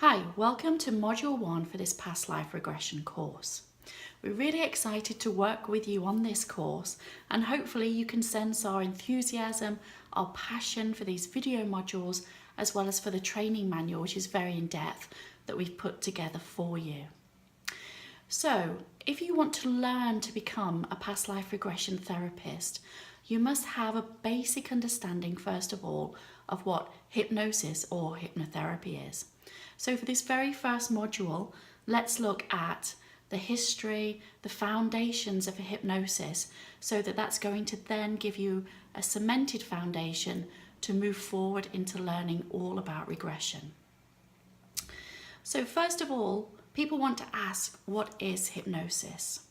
Hi, welcome to Module 1 for this past life regression course. We're really excited to work with you on this course, and hopefully you can sense our enthusiasm, our passion for these video modules, as well as for the training manual, which is very in-depth, that we've put together for you. So, if you want to learn to become a past life regression therapist, you must have a basic understanding, first of all, of what hypnosis or hypnotherapy is. So for this very first module, let's look at the history, the foundations of hypnosis, so that that's going to then give you a cemented foundation to move forward into learning all about regression. So first of all, people want to ask, what is hypnosis?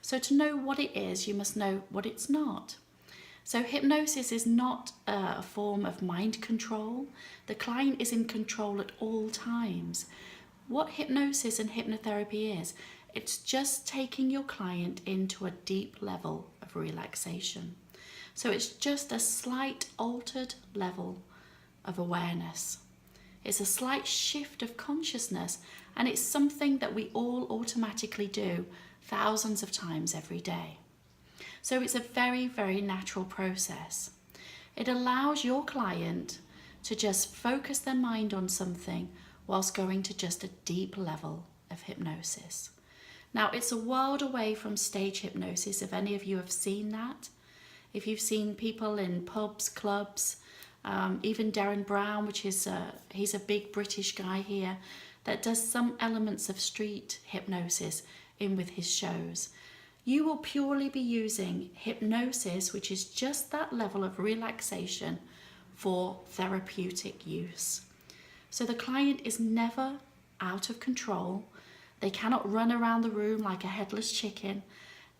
So to know what it is, you must know what it's not. So hypnosis is not a form of mind control. The client is in control at all times. What hypnosis and hypnotherapy is, it's just taking your client into a deep level of relaxation. So it's just a slight altered level of awareness. It's a slight shift of consciousness, and it's something that we all automatically do thousands of times every day. So it's a very, very natural process. It allows your client to just focus their mind on something whilst going to just a deep level of hypnosis. Now, it's a world away from stage hypnosis, if any of you have seen that. If you've seen people in pubs, clubs, even Darren Brown, which is he's a big British guy here, that does some elements of street hypnosis in with his shows. You will purely be using hypnosis, which is just that level of relaxation, for therapeutic use. So the client is never out of control. They cannot run around the room like a headless chicken.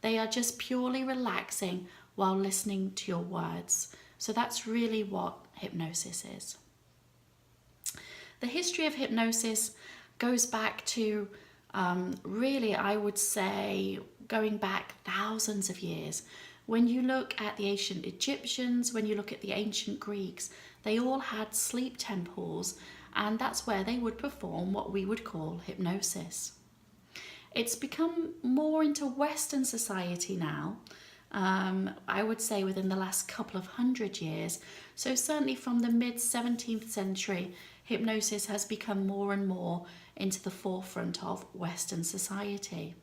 They are just purely relaxing while listening to your words. So that's really what hypnosis is. The history of hypnosis goes back to really, I would say, going back thousands of years. When you look at the ancient Egyptians, when you look at the ancient Greeks, they all had sleep temples, and that's where they would perform what we would call hypnosis. It's become more into Western society now, I would say within the last couple of hundred years. So certainly from the mid-17th century, hypnosis has become more and more into the forefront of Western society.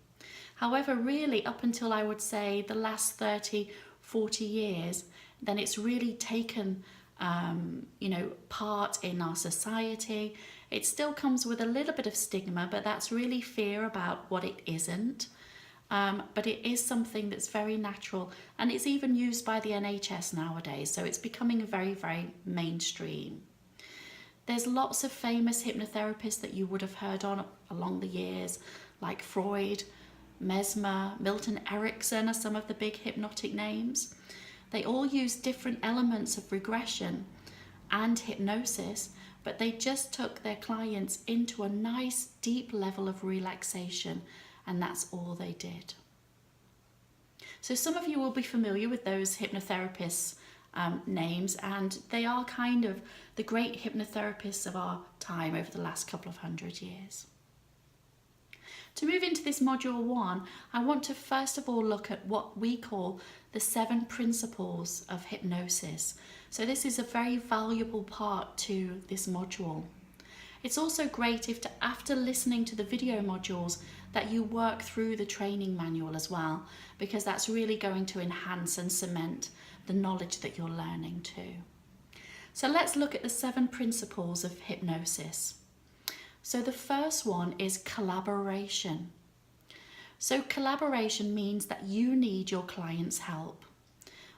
However, really up until I would say the last 30, 40 years, then it's really taken part in our society. It still comes with a little bit of stigma, but that's really fear about what it isn't. But it is something that's very natural, and it's even used by the NHS nowadays, so it's becoming very, very mainstream. There's lots of famous hypnotherapists that you would have heard on along the years, like Freud, Mesmer, Milton Erickson are some of the big hypnotic names. They all use different elements of regression and hypnosis, but they just took their clients into a nice deep level of relaxation, and that's all they did. So some of you will be familiar with those hypnotherapists' names, and they are kind of the great hypnotherapists of our time over the last couple of hundred years. To move into this module 1, I want to first of all look at what we call the 7 principles of hypnosis. So this is a very valuable part to this module. It's also great if after listening to the video modules that you work through the training manual as well, because that's really going to enhance and cement the knowledge that you're learning too. So let's look at the 7 principles of hypnosis. So the first one is collaboration. So collaboration means that you need your client's help.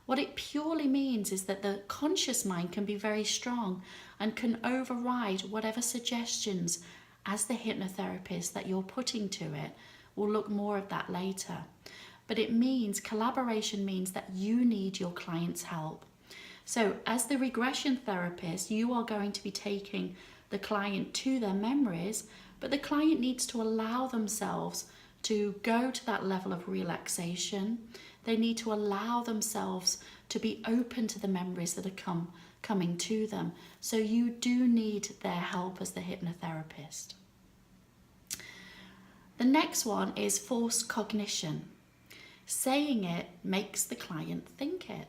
What it purely means is that the conscious mind can be very strong and can override whatever suggestions as the hypnotherapist that you're putting to it. We'll look more of that later. But it means, collaboration means that you need your client's help. So as the regression therapist, you are going to be taking the client to their memories, but the client needs to allow themselves to go to that level of relaxation. They need to allow themselves to be open to the memories that are coming to them. So you do need their help as the hypnotherapist. The next one is forced cognition. Saying it makes the client think it.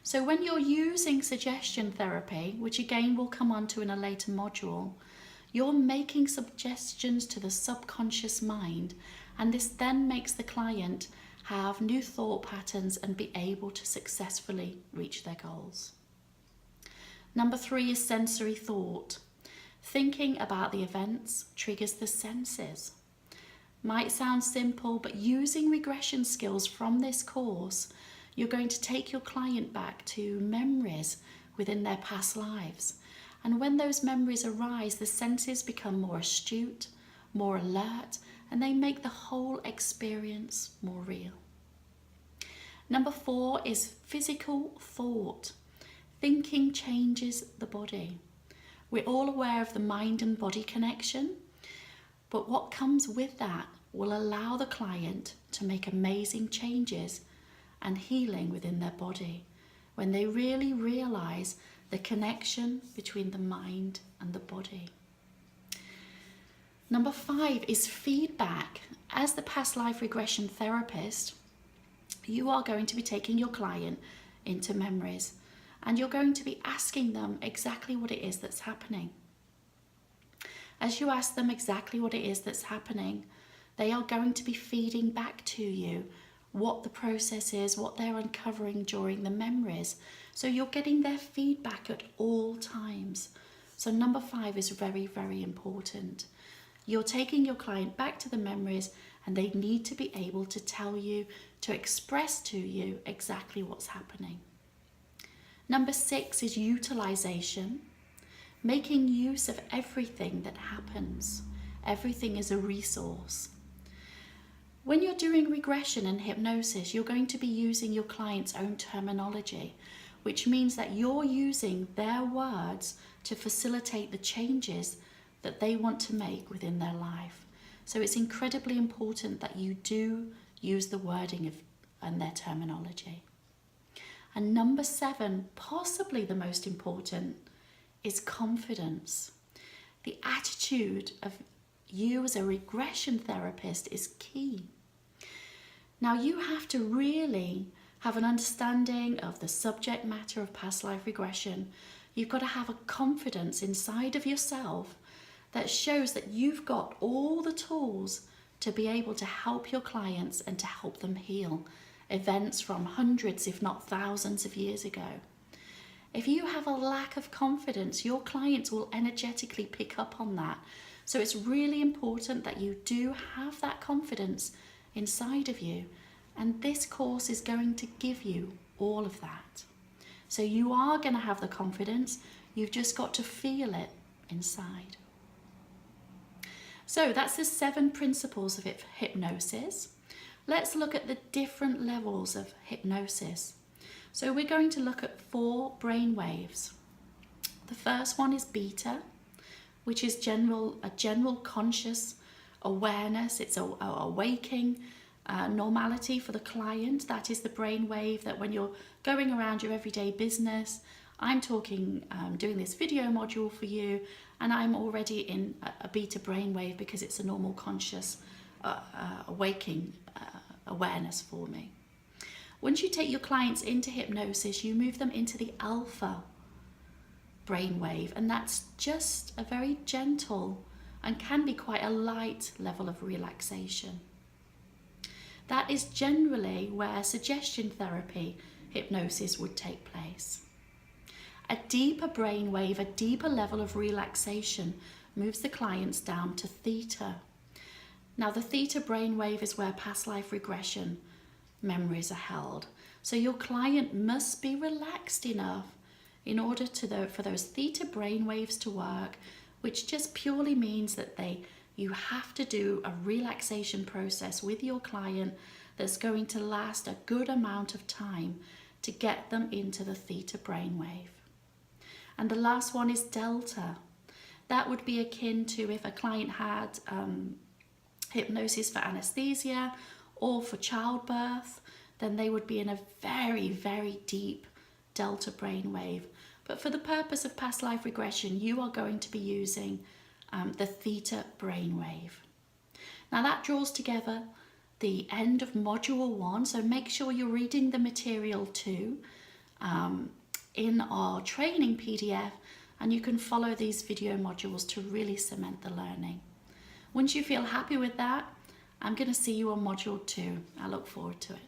So when you're using suggestion therapy, which again we'll come on to in a later module, you're making suggestions to the subconscious mind, and this then makes the client have new thought patterns and be able to successfully reach their goals. Number 3 is sensory thought. Thinking about the events triggers the senses. Might sound simple, but using regression skills from this course, you're going to take your client back to memories within their past lives. And when those memories arise, the senses become more astute, more alert, and they make the whole experience more real. Number 4 is physical thought. Thinking changes the body. We're all aware of the mind and body connection, but what comes with that will allow the client to make amazing changes and healing within their body when they really realize the connection between the mind and the body. Number 5 is feedback. As the past life regression therapist, you are going to be taking your client into memories, and you're going to be asking them exactly what it is that's happening. As you ask them exactly what it is that's happening, they are going to be feeding back to you what the process is, what they're uncovering during the memories. So you're getting their feedback at all times. So number 5 is very, very important. You're taking your client back to the memories, and they need to be able to tell you, to express to you exactly what's happening. Number 6 is utilization. Making use of everything that happens. Everything is a resource. When you're doing regression and hypnosis, you're going to be using your client's own terminology, which means that you're using their words to facilitate the changes that they want to make within their life. So it's incredibly important that you do use the wording and their terminology. And number 7, possibly the most important, is confidence. The attitude of you as a regression therapist is key. Now you have to really have an understanding of the subject matter of past life regression. You've got to have a confidence inside of yourself that shows that you've got all the tools to be able to help your clients and to help them heal events from hundreds, if not thousands of years ago. If you have a lack of confidence, your clients will energetically pick up on that. So it's really important that you do have that confidence inside of you, and this course is going to give you all of that. So you are going to have the confidence, you've just got to feel it inside. So that's the 7 principles of hypnosis. Let's look at the different levels of hypnosis. So we're going to look at 4 brain waves. The first one is beta, which is a general conscious awareness. It's a waking normality for the client. That is the brain wave that when you're going around your everyday business, I'm talking, doing this video module for you, and I'm already in a beta brain wave because it's a normal conscious waking awareness for me. Once you take your clients into hypnosis, you move them into the alpha brainwave, and that's just a very gentle and can be quite a light level of relaxation. That is generally where suggestion therapy hypnosis would take place. A deeper brainwave, a deeper level of relaxation moves the clients down to theta. Now the theta brainwave is where past life regression memories are held. So your client must be relaxed enough in order for those theta brainwaves to work, which just purely means that you have to do a relaxation process with your client that's going to last a good amount of time to get them into the theta brainwave. And the last one is delta. That would be akin to if a client had hypnosis for anesthesia or for childbirth, then they would be in a very, very deep delta brainwave. But for the purpose of past life regression, you are going to be using the theta brainwave. Now that draws together the end of module 1, so make sure you're reading the material too in our training PDF, and you can follow these video modules to really cement the learning. Once you feel happy with that, I'm going to see you on module 2. I look forward to it.